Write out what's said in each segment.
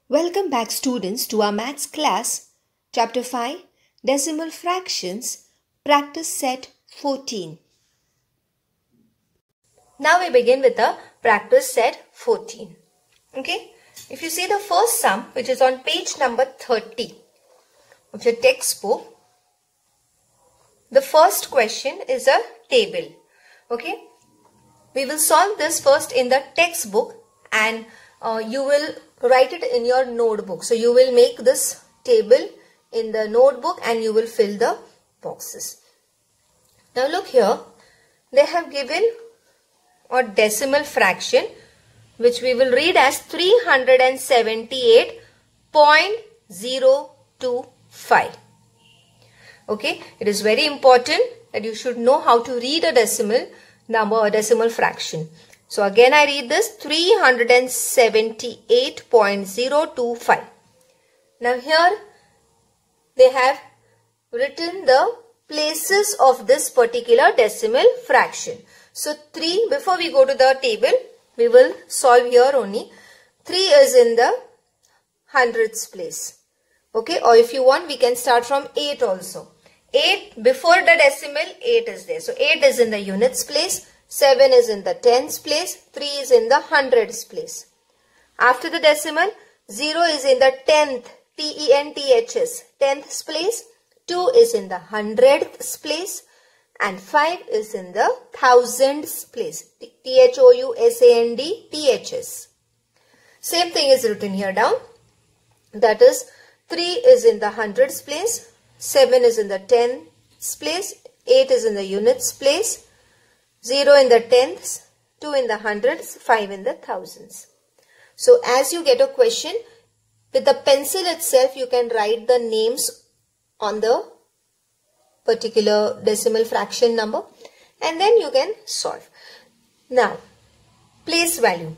Welcome back students to our maths class, chapter 5, decimal fractions, practice set 14. Now we begin with the practice set 14. Okay, if you see the first sum, which is on page number 30 of your textbook, the first question is a table. Okay, we will solve this first in the textbook and you will write it in your notebook. So you will make this table in the notebook and you will fill the boxes. Now look here, they have given a decimal fraction which we will read as 378.025. Okay, it is very important that you should know how to read a decimal number or decimal fraction. So again I read this 378.025. Now here they have written the places of this particular decimal fraction. So 3, before we go to the table, we will solve here only. 3 is in the hundredths place. Okay, or if you want we can start from 8 also. 8, before the decimal 8 is there. So 8 is in the units place. 7 is in the tens place, 3 is in the hundreds place. After the decimal, 0 is in the tenth, T-E-N-T-H-S, tenths place, 2 is in the hundredths place, and 5 is in the thousands place, T-H-O-U-S-A-N-D-T-H-S. Same thing is written here down, that is 3 is in the hundreds place, 7 is in the tens place, 8 is in the units place, 0 in the tenths, 2 in the hundreds, 5 in the thousands. So as you get a question, with the pencil itself you can write the names on the particular decimal fraction number and then you can solve. Now, place value.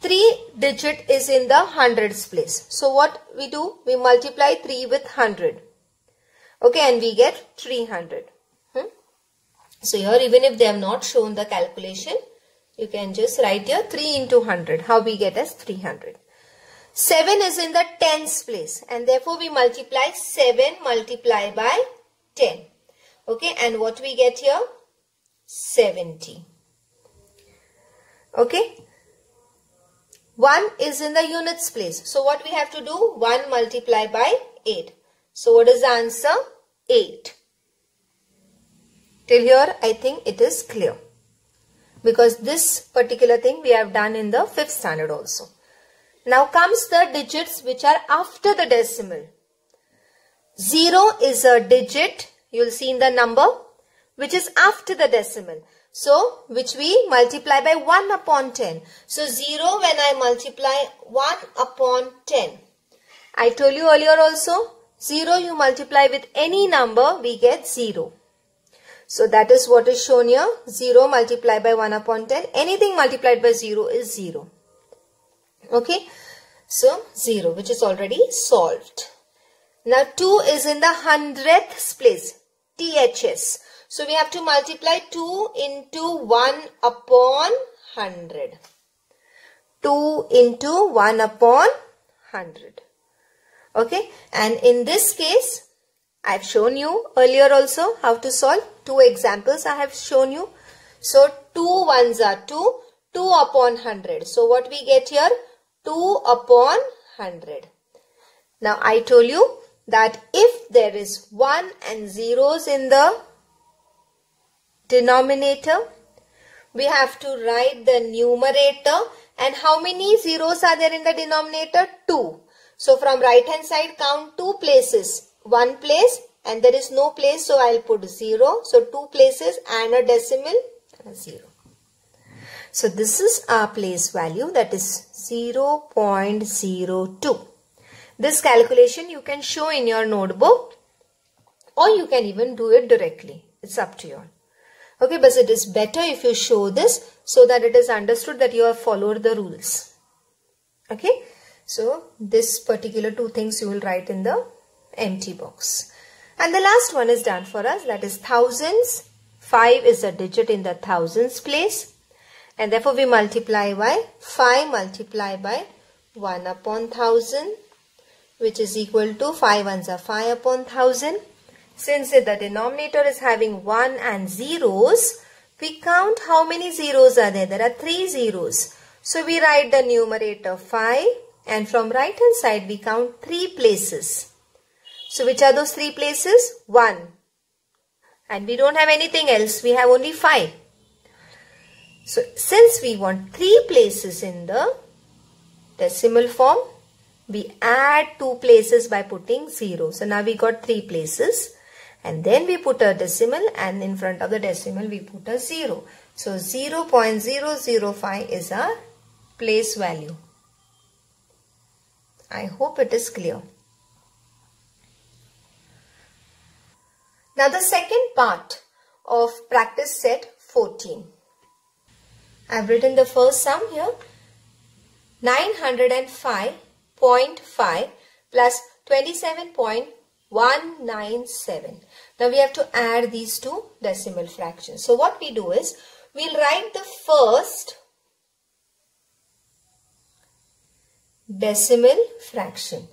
3 digit is in the hundreds place. So what we do? We multiply 3 with 100. Okay, and we get 300. So here even if they have not shown the calculation, you can just write here 3 into 100. How we get as 300. 7 is in the tens place and therefore we multiply 7 multiplied by 10. Okay, and what we get here? 70. Okay. 1 is in the units place. So what we have to do? 1 multiplied by 8. So what is the answer? 8. Till here I think it is clear, because this particular thing we have done in the 5th standard also. Now comes the digits which are after the decimal. 0 is a digit, you will see in the number, which is after the decimal. So which we multiply by 1 upon 10. So 0 when I multiply 1 upon 10. I told you earlier also, 0 you multiply with any number, we get 0. So that is what is shown here. 0 multiplied by 1 upon 10. Anything multiplied by 0 is 0. Okay. So 0, which is already solved. Now 2 is in the hundredths place. THS. So we have to multiply 2 into 1 upon 100. 2 into 1 upon 100. Okay. And in this case, I have shown you earlier also how to solve. 2 examples I have shown you. So 2 ones are 2, 2 upon 100. So what we get here? 2 upon 100. Now I told you that if there is 1 and zeros in the denominator, we have to write the numerator. And how many zeros are there in the denominator? 2. So from right hand side count 2 places. 1 place and there is no place, so I'll put 0. So 2 places and a decimal and a 0. So this is our place value, that is 0.02. This calculation you can show in your notebook or you can even do it directly. It's up to you. Okay, but it is better if you show this so that it is understood that you have followed the rules. Okay, so this particular 2 things you will write in the empty box. And the last one is done for us, that is thousands. 5 is a digit in the thousands place. And therefore we multiply by 5 multiplied by 1 upon 1000, which is equal to 5 ones are 5 upon 1000. Since the denominator is having 1 and zeros, we count how many zeros are there. There are 3 zeros. So we write the numerator 5, and from right hand side we count 3 places. So which are those 3 places? 1. And we don't have anything else. We have only 5. So since we want 3 places in the decimal form, we add 2 places by putting 0. So now we got 3 places. And then we put a decimal, and in front of the decimal we put a 0. So 0.005 is our place value. I hope it is clear. Now the second part of practice set 14. I have written the first sum here. 905.5 plus 27.197. Now we have to add these two decimal fractions. So what we do is, we'll write the first decimal fraction.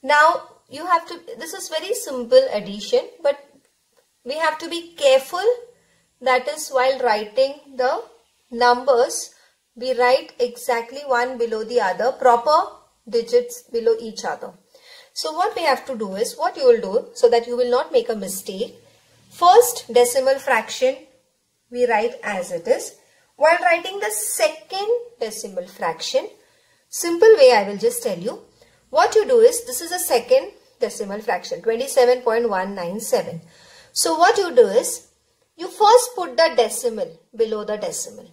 Now you have to, this is very simple addition, but we have to be careful. That is, while writing the numbers, we write exactly one below the other, proper digits below each other. So what we have to do is, what you will do so that you will not make a mistake, first decimal fraction we write as it is. While writing the second decimal fraction, simple way I will just tell you. What you do is, this is a second decimal fraction, 27.197. So what you do is, you first put the decimal below the decimal.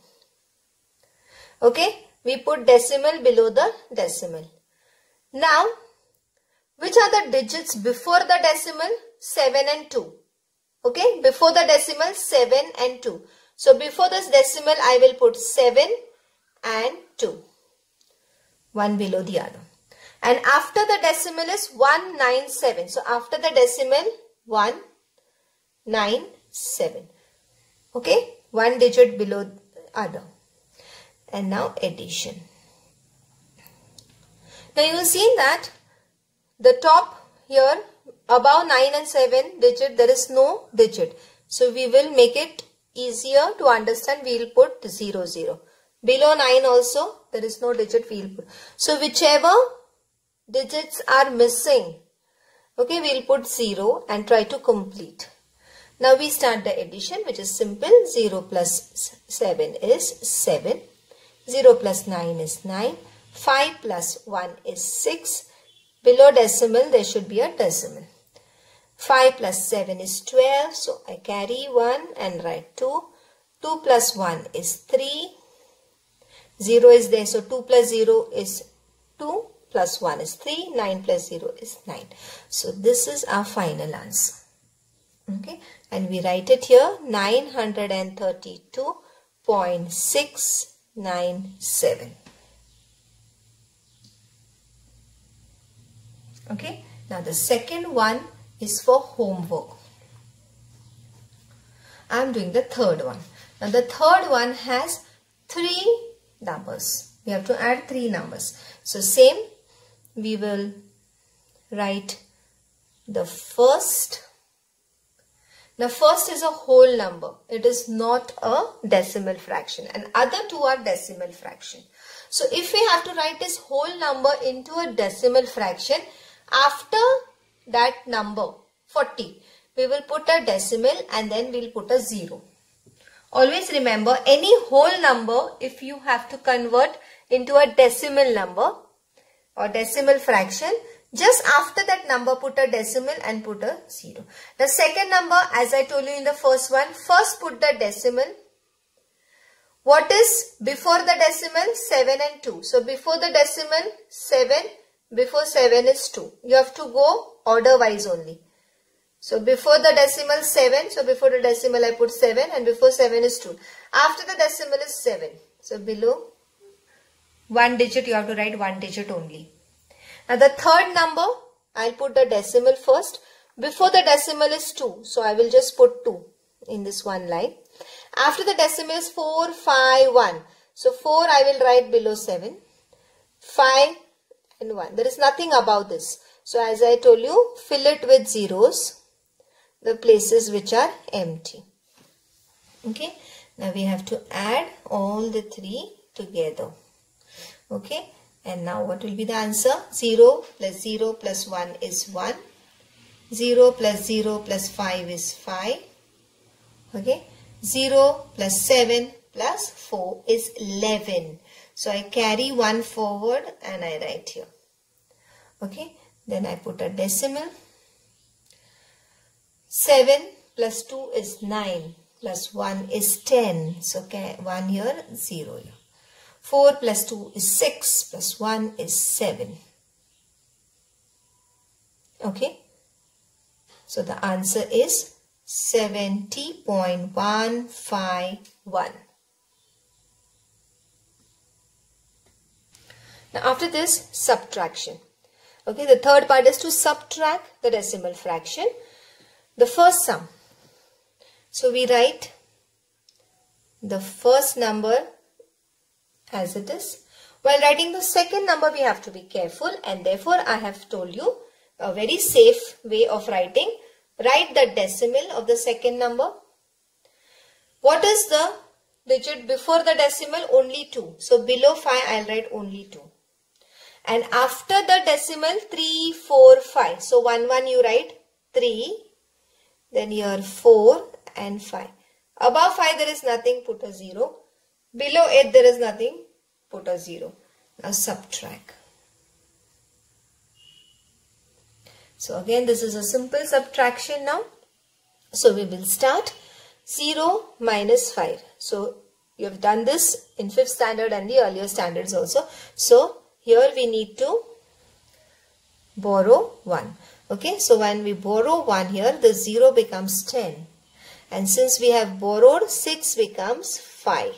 Okay, we put decimal below the decimal. Now, which are the digits before the decimal? 7 and 2. Okay, before the decimal 7 and 2. So before this decimal I will put 7 and 2. One below the other. And after the decimal is 197. So after the decimal 197. Okay, one digit below other. And now addition. Now you will see that the top here above 9 and 7 digit, there is no digit. So we will make it easier to understand. We will put 0, 0. Below 9 also there is no digit, we will put. So whichever digits are missing, okay, we will put 0 and try to complete. Now we start the addition, which is simple. 0 plus 7 is 7. 0 plus 9 is 9. 5 plus 1 is 6. Below decimal there should be a decimal. 5 plus 7 is 12. So I carry 1 and write 2. 2 plus 1 is 3. 0 is there. So 2 plus 0 is 2. Plus 1 is 3. 9 plus 0 is 9. So this is our final answer. Okay. And we write it here, 932.697. Okay. Now the second one is for homework. I am doing the third one. Now the third one has 3 numbers. We have to add 3 numbers. So same, we will write the first. Now first is a whole number. It is not a decimal fraction, and other two are decimal fraction. So if we have to write this whole number into a decimal fraction, after that number 40, we will put a decimal and then we will put a 0. Always remember, any whole number, if you have to convert into a decimal number or decimal fraction, just after that number put a decimal and put a 0. The second number, as I told you in the first one, first put the decimal. What is before the decimal? 7 and 2. So before the decimal 7, before 7 is 2. You have to go order wise only. So before the decimal 7, so before the decimal I put 7 and before 7 is 2. After the decimal is 7. So below one digit you have to write one digit only. Now the third number, I'll put the decimal first. Before the decimal is 2. So I will just put 2 in this one line. After the decimal is 4, 5, 1. So 4 I will write below 7. 5 and 1. There is nothing above this. So as I told you, fill it with zeros, the places which are empty. Okay. Now we have to add all the 3 together. Okay. And now what will be the answer? 0 plus 0 plus 1 is 1. 0 plus 0 plus 5 is 5. Okay. 0 plus 7 plus 4 is 11. So I carry 1 forward and I write here. Okay. Then I put a decimal. 7 plus 2 is 9. Plus 1 is 10. So 1 here, 0 here. 4 plus 2 is 6. Plus 1 is 7. Okay. So the answer is 70.151. Now after this, subtraction. Okay, the third part is to subtract the decimal fraction. The first sum. So we write the first number as it is. While writing the second number, we have to be careful, and therefore I have told you a very safe way of writing. Write the decimal of the second number. What is the digit before the decimal? Only 2. So below 5, I'll write only 2. And after the decimal, 3, 4, 5. So 1, 1 you write 3. Then here 4 and 5. Above 5 there is nothing, put a 0. Below 8 there is nothing, put a 0. Now subtract. So again this is a simple subtraction now. So we will start 0 minus 5. So you have done this in 5th standard and the earlier standards also. So here we need to borrow 1. Okay, so when we borrow 1 here, the 0 becomes 10. And since we have borrowed, 6 becomes 5.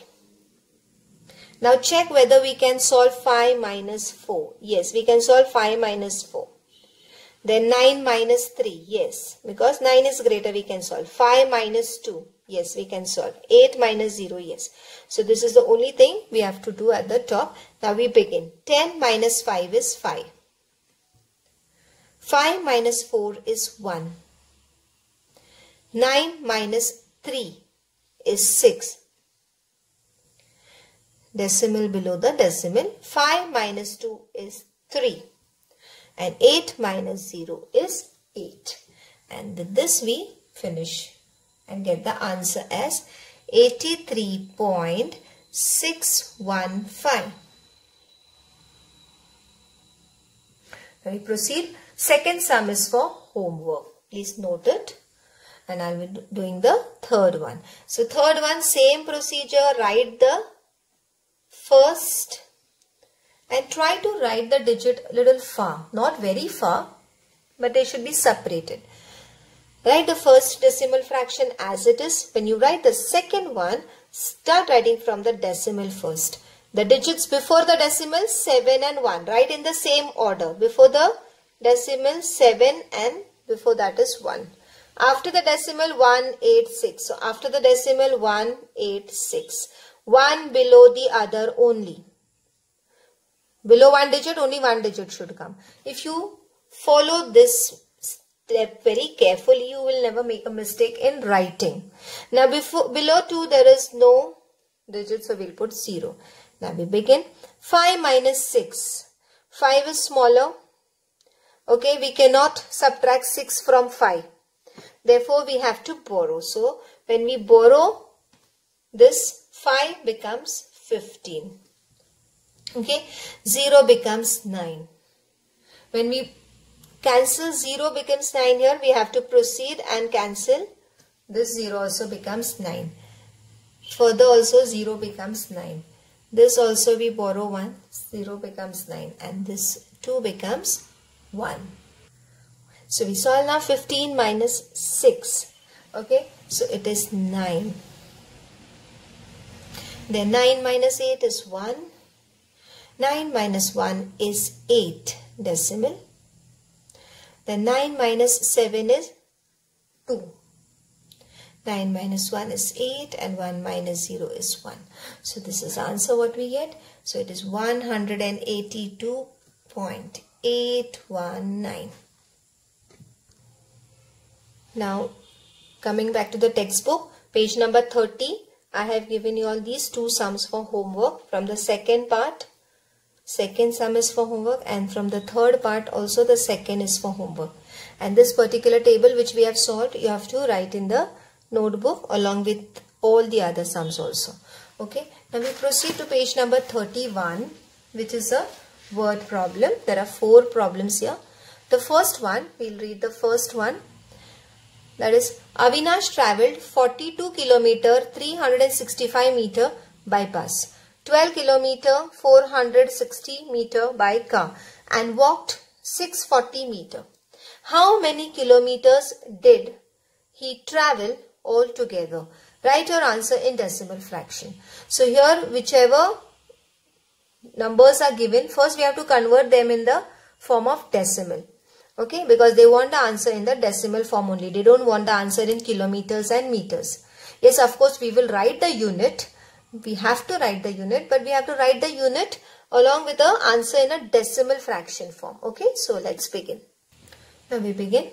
Now check whether we can solve 5 minus 4. Yes, we can solve 5 minus 4. Then 9 minus 3. Yes, because 9 is greater, we can solve. 5 minus 2. Yes, we can solve. 8 minus 0. Yes. So this is the only thing we have to do at the top. Now we begin. 10 minus 5 is 5. 5 minus 4 is 1. 9 minus 3 is 6. Decimal below the decimal. 5 minus 2 is 3. And 8 minus 0 is 8. And with this we finish and get the answer as 83.615. Now we proceed. Second sum is for homework. Please note it. And I will be doing the third one. So third one, same procedure. Write the first and try to write the digit a little far. Not very far, but they should be separated. Write the first decimal fraction as it is. When you write the second one, start writing from the decimal first. The digits before the decimal, 7 and 1. Write in the same order. Before the decimal, 7 and before that is 1. After the decimal, 186. So after the decimal, 186. 1 below the other only. Below one digit, only one digit should come. If you follow this step very carefully, you will never make a mistake in writing. Now below 2 there is no digit, so we'll put 0. Now we begin. 5 minus 6. 5 is smaller. Okay, we cannot subtract 6 from 5. Therefore, we have to borrow. So, when we borrow, this 5 becomes 15. Okay, 0 becomes 9. When we cancel 0 becomes 9 here, we have to proceed and cancel. This 0 also becomes 9. Further also 0 becomes 9. This also we borrow 1, 0 becomes 9, and this 2 becomes 1. So we solve now 15 minus 6. Okay, so it is 9. Then 9 minus 8 is 1. 9 minus 1 is 8 decimal. Then 9 minus 7 is 2. 9 minus 1 is 8 and 1 minus 0 is 1. So this is answer what we get. So it is 182 0.819. Now coming back to the textbook, page number 30, I have given you all these two sums for homework. From the second part, second sum is for homework, and from the third part also the second is for homework. And this particular table which we have solved, you have to write in the notebook along with all the other sums also. Okay, now we proceed to page number 31, which is a word problem. There are 4 problems here. The first one, we'll read the first one. That is, Avinash travelled 42 km 365 meter by bus, 12 km 460 meter by car, and walked 640 meter. How many kilometers did he travel altogether? Write your answer in decimal fraction. So here, whichever numbers are given, first we have to convert them in the form of decimal. Okay, because they want the answer in the decimal form only. They don't want the answer in kilometers and meters. Yes, of course, we will write the unit. We have to write the unit, but we have to write the unit along with the answer in a decimal fraction form. Okay, so let's begin. Now we begin.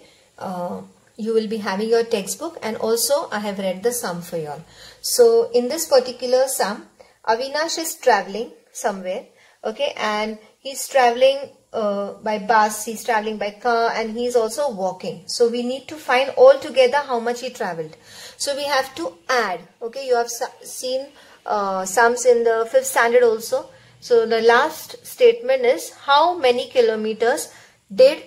You will be having your textbook, and also I have read the sum for you all. So in this particular sum, Avinash is traveling somewhere. Okay, and he's traveling by bus, he's traveling by car, and he's also walking. So we need to find all together how much he traveled. So we have to add. Okay, you have seen sums in the 5th standard also. So the last statement is, how many kilometers did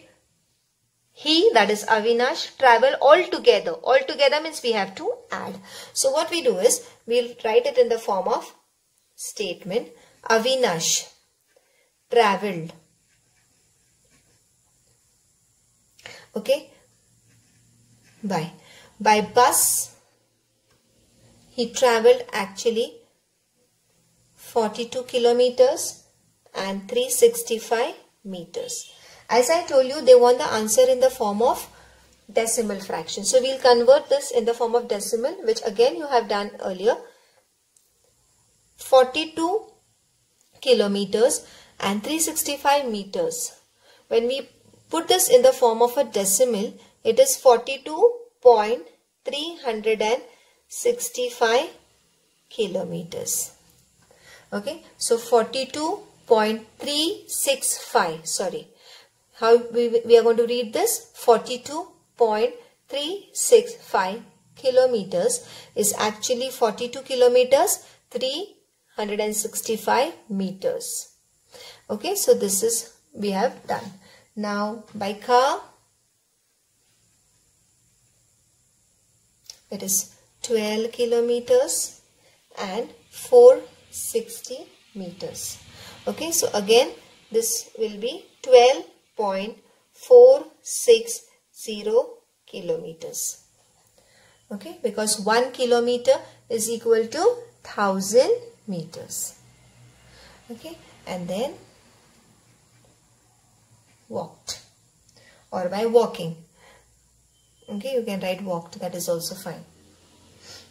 he, that is Avinash, travel altogether? Altogether means we have to add. So what we do is, we'll write it in the form of statement. Avinash travelled, okay, by bus. He travelled actually 42 kilometers and 365 meters. As I told you, they want the answer in the form of decimal fraction. So we'll convert this in the form of decimal, which again you have done earlier. 42 kilometers and 365 meters. When we put this in the form of a decimal, it is 42.365 kilometers. Okay, so 42.365, sorry. How we are going to read this? 42.365 kilometers is actually 42 kilometers 365 meters. Okay, so this is we have done. Now by car, it is 12 kilometers and 460 meters. Okay, so again this will be 12.460 kilometers. Okay, because 1 kilometer is equal to 1000 meters. Okay, and then walked, or by walking. Okay, you can write walked, that is also fine.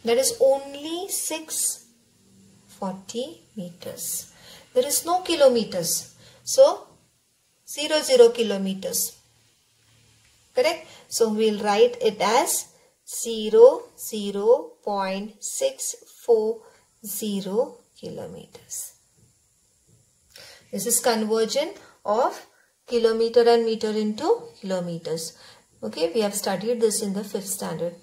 That is only 640 meters. There is no kilometers. So 00 kilometers. Correct? So we'll write it as 0.640 kilometers. This is conversion of kilometer and meter into kilometers. Okay, we have studied this in the 5th standard.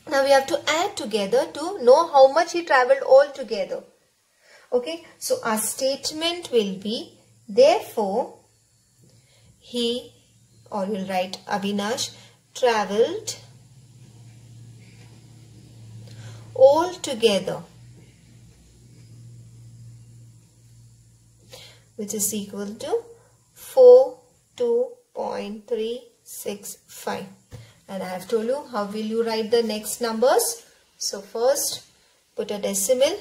Now we have to add together to know how much he travelled all together. Okay, so our statement will be, therefore, he, or we'll write Avinash, travelled all together, which is equal to 42.365. And I have told you how will you write the next numbers. So first put a decimal.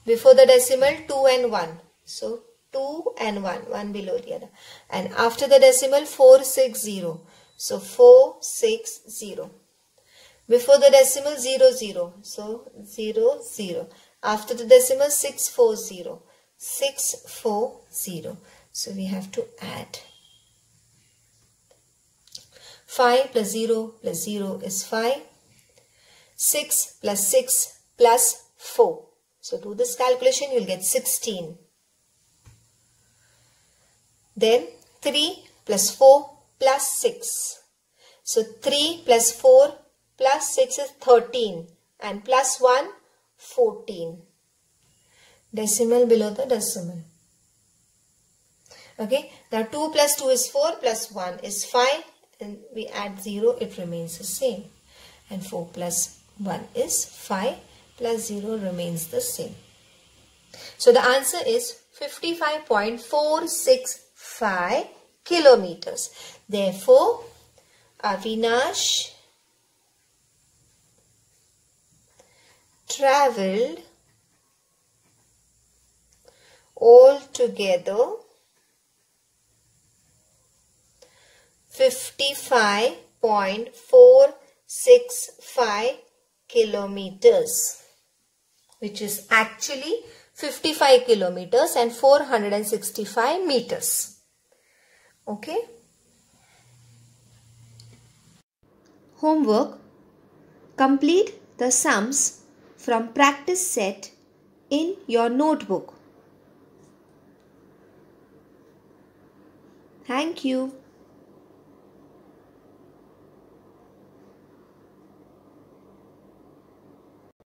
Before the decimal 2 and 1. So 2 and 1, one below the other. And after the decimal 460. So 460. Before the decimal 00. So 00. After the decimal 640. 640. So we have to add. 5 plus 0 is 5. 6 plus 6 plus 4. So do this calculation, you will get 16. Then 3 plus 4 plus 6. So 3 plus 4 plus 6 is 13 and plus 1, 14. Decimal below the decimal. Okay, now 2 plus 2 is 4 plus 1 is 5 and we add 0, it remains the same. And 4 plus 1 is 5 plus 0 remains the same. So the answer is 55.465 kilometers. Therefore, Avinash travelled altogether 55.465 kilometers, which is actually 55 kilometers and 465 meters. Okay. Homework. Complete the sums from practice set in your notebook. Thank you.